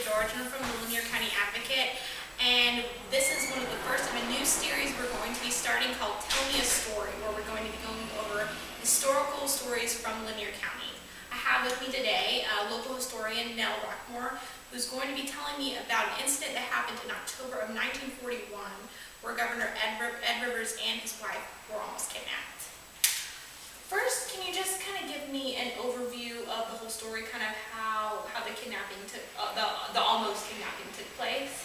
George, and I'm from the Lanier County Advocate, and this is one of the first of a new series we're going to be starting called Tell Me a Story, where we're going to be going over historical stories from Lanier County. I have with me today local historian Nell Roquemore, who's going to be telling me about an incident that happened in October of 1941, where Governor Ed Rivers and his wife were almost kidnapped. First, can you just kind of give me an overview of the whole story, kind of how the kidnapping took, the almost kidnapping took place?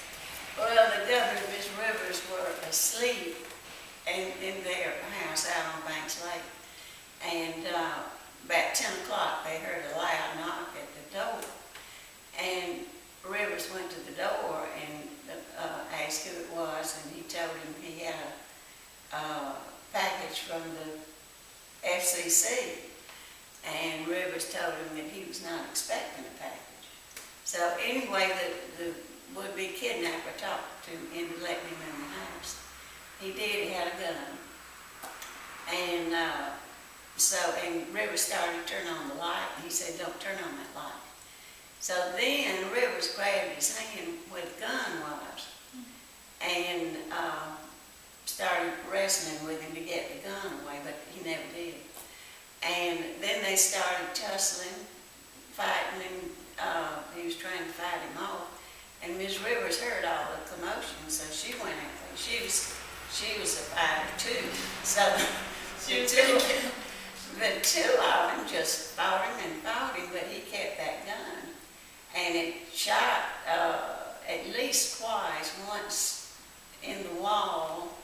Well, the governor and Miss Rivers were asleep in their house out on Banks Lake, and about 10 o'clock they heard a loud knock at the door, and Rivers went to the door and asked who it was, and he told him he had a package from the FCC, and Rivers told him that he was not expecting a package. So anyway, the would-be kidnapper talked to him into letting him in the house. He did, he had a gun. And and Rivers started to turn on the light, and he said, "Don't turn on that light." So then Rivers grabbed his hand where the gun was and started wrestling with him to get the gun away, but he never did. And then they started tussling, fighting, and he was trying to fight him off. And Miss Rivers heard all the commotion, so she went after him. She was a fighter too, so the two of them just fought him, but he kept that gun. And it shot at least twice, once in the wall,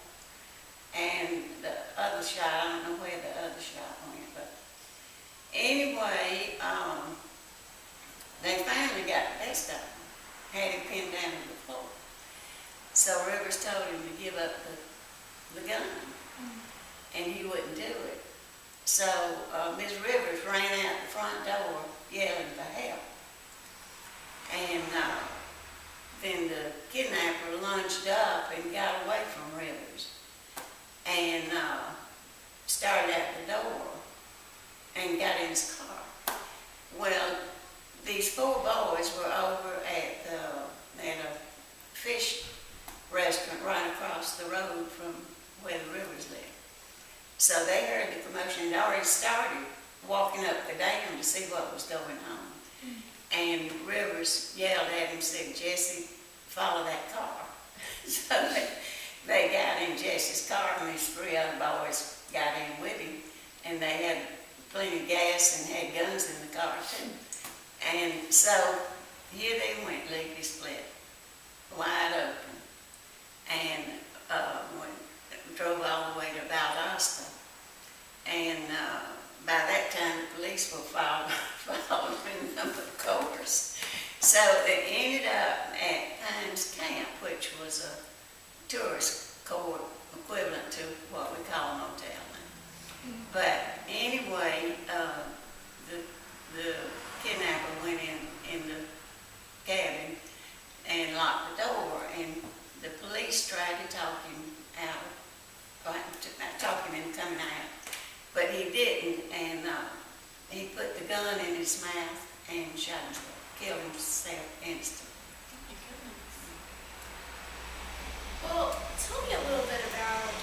and the other shot, I don't know where the other shot went, but anyway, they finally got the best of him, had him pinned down to the floor. So Rivers told him to give up the gun, and he wouldn't do it. So Ms. Rivers ran out the front door yelling for help. And then the kidnapper lunged up and got away from Rivers and started out the door and got in his car. Well, these four boys were over at a fish restaurant right across the road from where the Rivers lived. So they heard the commotion and already started walking up the dam to see what was going on. And Rivers yelled at him, said, "Jesse, follow that car." So they got in Jesse's car, and these three other boys got in with him, and they had plenty of gas and had guns in the car too. And so here they went, lickety-split, wide open, and drove all the way to Valdosta. And by that time, the police were following them, of course. So they ended up at Pines Camp, which was a tourist court equivalent to what we call a motel now. But anyway, the kidnapper went in the cabin and locked the door, and the police tried to talk him out, talk him into coming out, but he didn't, and he put the gun in his mouth and shot himself, killed himself instantly. Well, tell me a little bit about,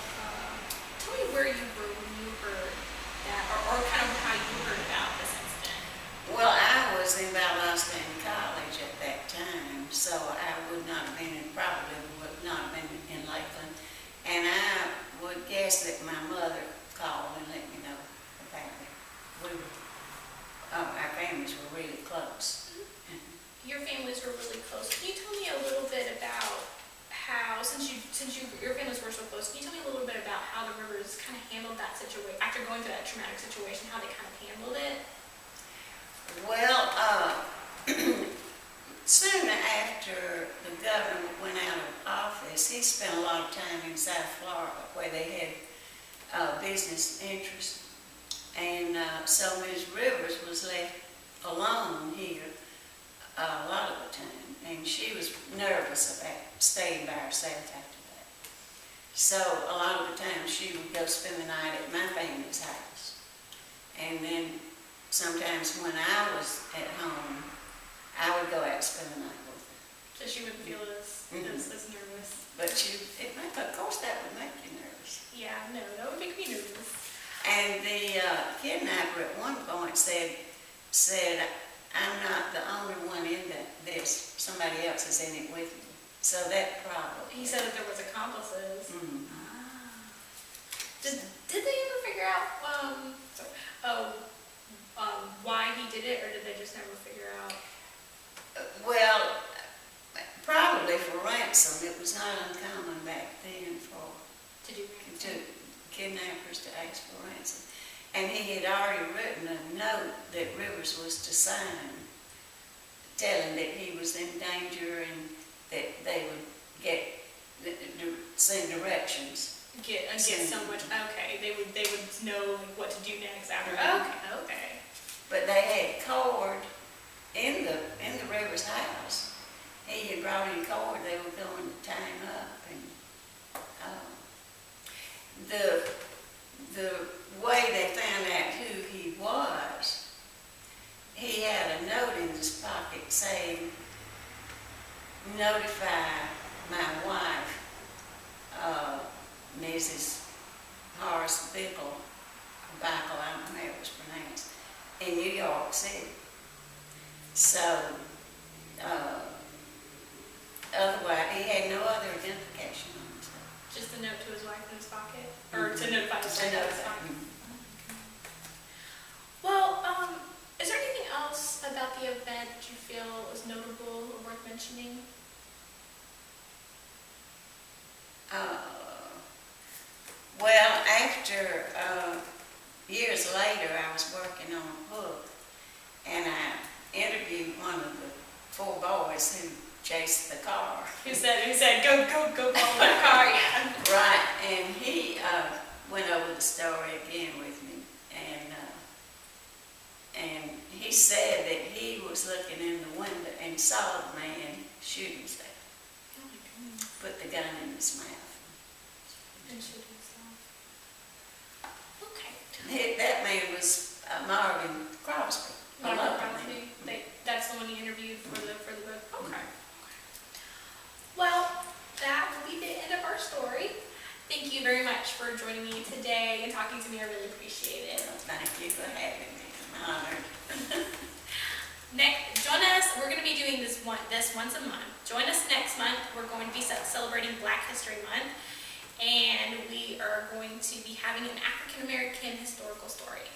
tell me where you were when you heard that, or kind of how you heard about this incident. Well, I was in Valdosta in college at that time, so I would not have been, probably would not have been in Lakeland, and I would guess that my mother called and let me know about it. Our families were really close. Your families were really close. Can you tell me a little bit about how, since your families were so close, can you tell me a little bit about how the Rivers kind of handled that situation, after going through that traumatic situation, how they kind of handled it? Well, soon after the governor went out of office, he spent a lot of time in South Florida where they had business interests. And so Ms. Rivers was left alone here a lot of the time, and she was nervous about staying by herself after that. So a lot of the time she would go spend the night at my family's house. And then sometimes when I was at home, I would go out and spend the night with her. So she wouldn't feel as nervous. But of course that would make you nervous. Yeah, no, that would make me nervous. And the kidnapper at one point said, I'm not the only one in this. Somebody else is in it with me. So that probably. He said that there was accomplices. Mm-hmm. Did they ever figure out why he did it, or did they just never figure out? Well, probably for ransom. It was not uncommon back then To do ransom? kidnappers to ask for ransom. And he had already written a note that Rivers was to sign, telling that he was in danger and that they would send directions. Get so much. Okay, they would know what to do next after. Mhm. Okay. But they had cord in the Rivers house. He had brought in cord. They were going to tie him up, and the way they found out who he was, he had a note in his pocket saying, "Notify my wife, Mrs. Horace Bickle, I don't know how it was pronounced, in New York City." So, otherwise, he had no other identification on himself. Just a note to his wife in his pocket? Or to notify his wife in his pocket? Well, is there anything else about the event that you feel was notable or worth mentioning? Well, after, years later, I was working on a book, and I interviewed one of the 4 boys who chased the car. Who said, go follow that car, yeah. Right, and he went over the story again with me, and he said that he was looking in the window and saw the man shoot himself. Oh my goodness. Put the gun in his mouth. And shoot himself. Okay. That man was Marvin Crosby. Marvin Crosby. That's the one you interviewed for the book? Okay. Well, that will be the end of our story. Thank you very much for joining me today and talking to me. I really appreciate it. Thank you for having me. I'm honored. Join us. We're going to be doing this once a month. Join us next month. We're going to be celebrating Black History Month, and we are going to be having an African American historical story.